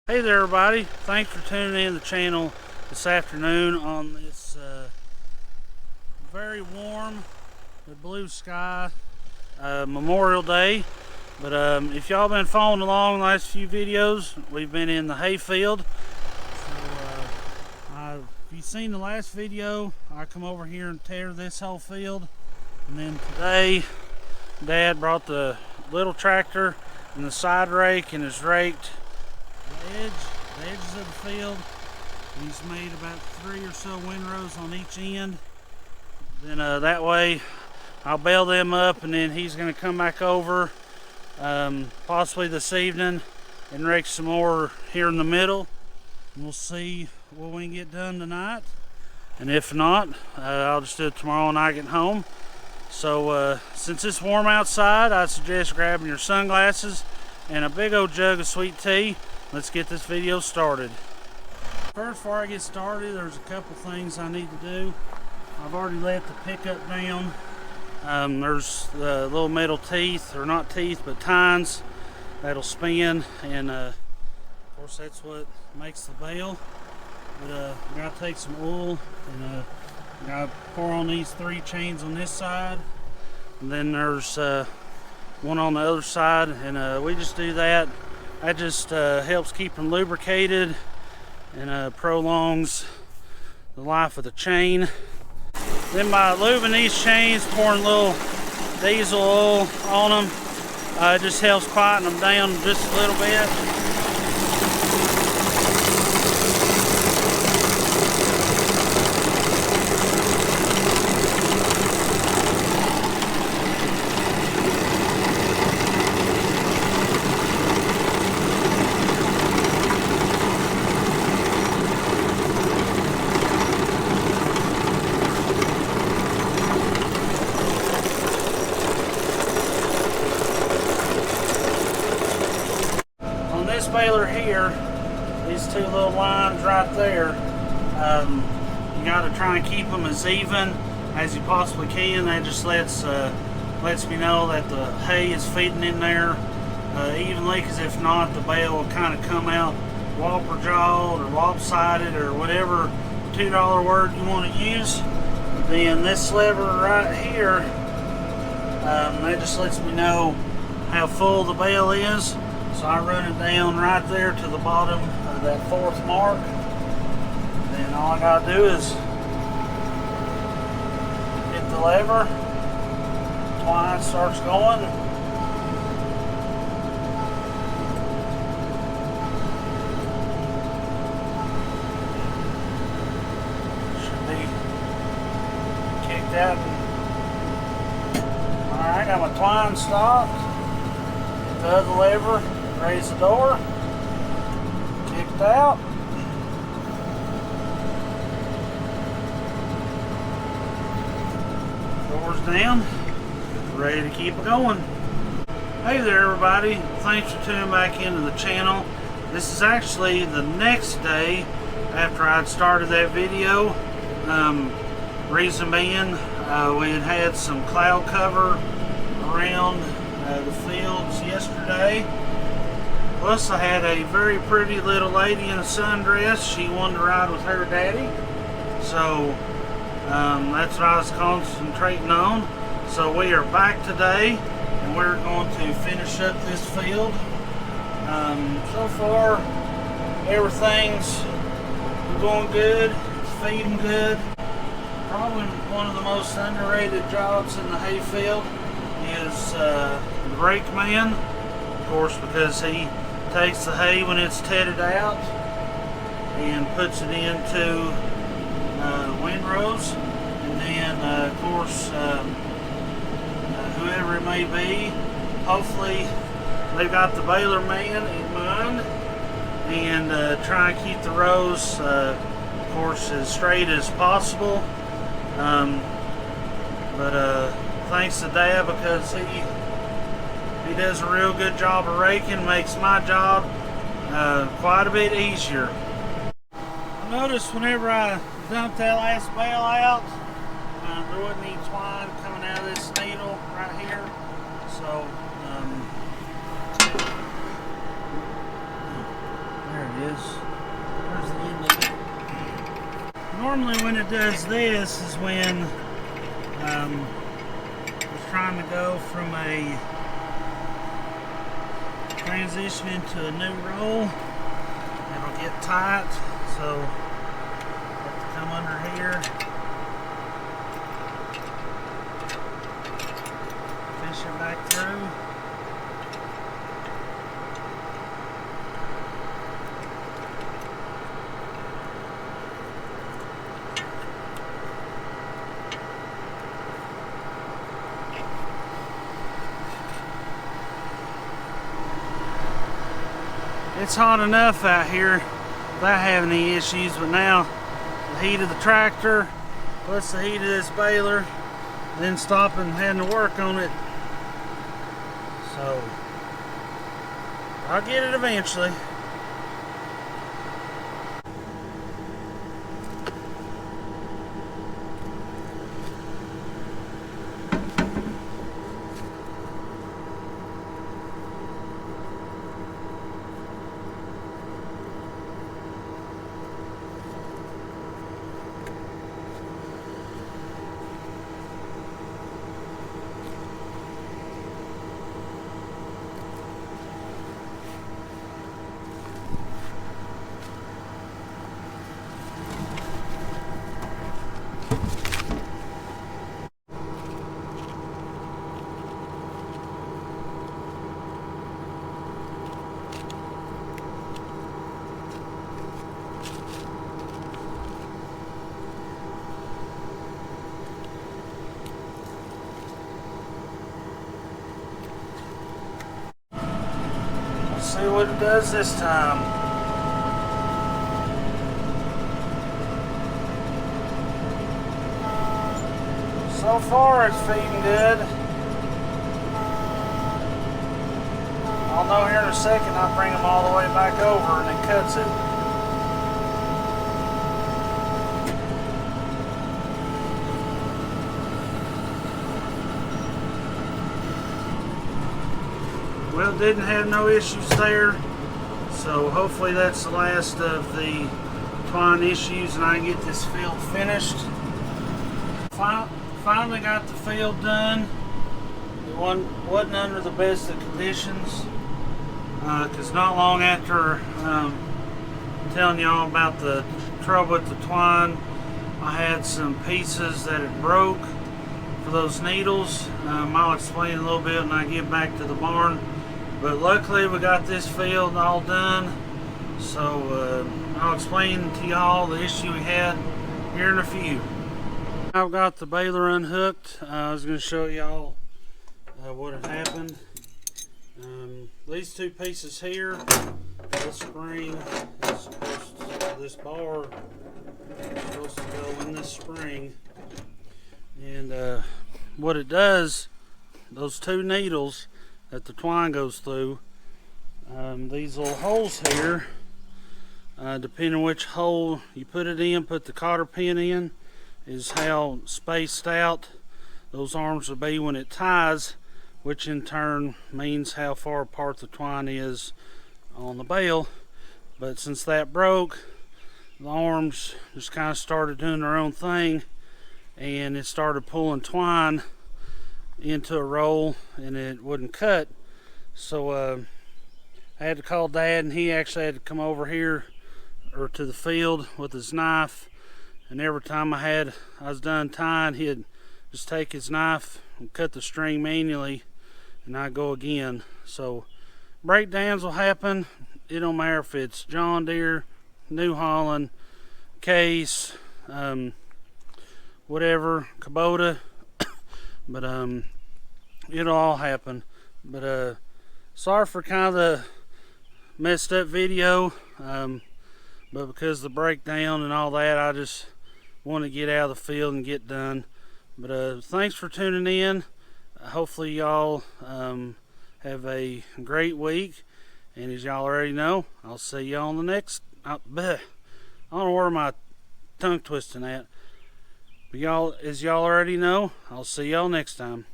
Hey there everybody, thanks for tuning in to the channel this afternoon on this very warm with blue sky Memorial Day. But if y'all been following along the last few videos, we've been in the hayfield. So if you've seen the last video, I come over here and tear this whole field. And then today Dad brought the little tractor and the side rake and has raked the edges of the field. He's made about 3 or so windrows on each end. Then that way I'll bale them up, and then he's going to come back over possibly this evening and rake some more here in the middle. And we'll see what we can get done tonight, and if not, I'll just do it tomorrow when I get home. So since it's warm outside, I suggest grabbing your sunglasses and a big old jug of sweet tea. Let's get this video started. First, before I get started, there's a couple things I need to do. I've already let the pickup down. There's the little metal teeth, or not teeth, but tines that'll spin, and of course that's what makes the bale. But I gotta take some oil and I gotta pour on these 3 chains on this side, and then there's one on the other side, and we just do that. That just helps keep them lubricated and prolongs the life of the chain. Then by lubing these chains, pouring a little diesel oil on them, it just helps quieten them down just a little bit. This baler here, these 2 little lines right there, you got to try and keep them as even as you possibly can. That just lets me know that the hay is feeding in there evenly, because if not, the bale will kind of come out whopper-jawed or lopsided or whatever $2 word you want to use. Then this lever right here, that just lets me know how full the bale is. So I run it down right there to the bottom of that 4th mark. Then all I gotta do is hit the lever, twine starts going. Should be kicked out. Alright, got my twine stopped. Hit the other lever. Raise the door, kicked out. Doors down, ready to keep it going. Hey there everybody, thanks for tuning back into the channel. This is actually the next day after I'd started that video. Reason being, we had some cloud cover around the fields yesterday. Plus I had a very pretty little lady in a sundress. She wanted to ride with her daddy. So that's what I was concentrating on. So we are back today and we're going to finish up this field. So far everything's going good, it's feeding good. Probably one of the most underrated jobs in the hayfield is the rake man. Of course, because he takes the hay when it's tedded out and puts it into windrows, and then of course whoever it may be, hopefully they've got the baler man in mind, and try and keep the rows of course as straight as possible. But thanks to Dad, because he does a real good job of raking, makes my job quite a bit easier. I noticed whenever I dumped that last bale out, there wasn't any twine coming out of this needle right here. So there it is. Where's the end of it? Normally when it does this is when it's trying to go from a transition into a new roll. It'll get tight, so have to come under here, fish it back through. It's hot enough out here without having any issues, but now the heat of the tractor plus the heat of this baler, then stopping and having to work on it. So I'll get it eventually. See what it does this time. So far it's feeding good. I'll know here in a second. I'll bring them all the way back over and it cuts it. Well, didn't have no issues there, so hopefully that's the last of the twine issues and I can get this field finished. Finally got the field done. It wasn't under the best of conditions, because not long after telling y'all about the trouble with the twine, I had some pieces that had broke for those needles. I'll explain a little bit when I get back to the barn. But luckily we got this field all done, so I'll explain to y'all the issue we had here in a few. I've got the baler unhooked. I was going to show y'all what had happened. These two pieces here, this spring is supposed to, this bar is supposed to go in this spring, and what it does, those two needles that the twine goes through, these little holes here, depending on which hole you put it in, put the cotter pin in, is how spaced out those arms will be when it ties, which in turn means how far apart the twine is on the bale. But since that broke, the arms just kind of started doing their own thing, and it started pulling twine into a roll and it wouldn't cut. So I had to call Dad, and he actually had to come over here or to the field with his knife, and every time I was done tying, he'd just take his knife and cut the string manually, and I'd go again. So breakdowns will happen. It don't matter if it's John Deere, New Holland, Case, whatever, Kubota. But it'll all happen. But sorry for kind of the messed up video, but because of the breakdown and all that, I just want to get out of the field and get done. But thanks for tuning in. Hopefully y'all have a great week, and as y'all already know, I'll see y'all on the next I don't know where my tongue twisting at. But y'all, as y'all already know, I'll see y'all next time.